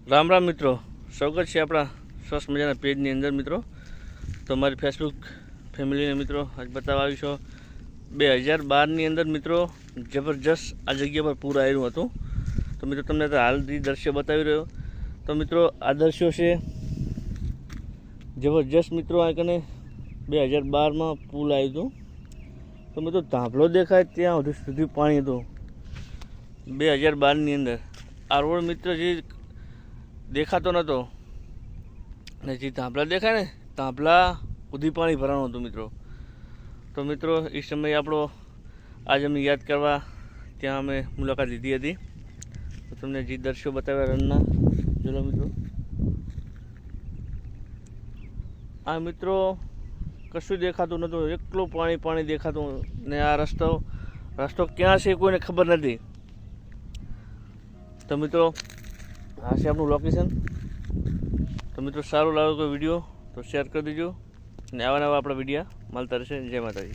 राम राम मित्रों, स्वागत है अपना सरस मजाना पेजनी अंदर मित्रों। तो अमरी फेसबुक फेमिली ने मित्रों आज बतावा 2012 अंदर मित्रों जबरदस्त आ जगह पर पूर आयु हतुं। तो मित्रों तमने तो हाल दृश्य बतावी रह्यो। तो मित्रों आ दृश्यों से जबरदस्त मित्रों आ कने 2012 में पुल आयु हतुं। तो मित्रों धांभलो देखाय त्यां सुधी पाणी हतुं 2012 अंदर। आ रोड मित्र जी देखातो नतो ने जी धांभला देखाय ने धांभला સુધી પાણી ભરાણું હતું મિત્રો। તો મિત્રો એ સમયે આપણો આજ અમે યાદ કરવા ત્યાં અમે મુલાકાત લીધી હતી। તો તમને જે દૃશ્યો બતાવ્યા રનના ચલો મિત્રો। આ મિત્રો કશું દેખાતું નહોતું, એકલું પાણી પાણી દેખાતું ને આ રસ્તો ક્યાં છે કોઈને ખબર નથી। તો મિત્રો આ છે આપણું લોકેશન। तो मित्रों सारू लागे कोई वीडियो तो शेयर कर दीजिए ने आवा नवा अपना वीडियो मलता रहे। जय माता दी।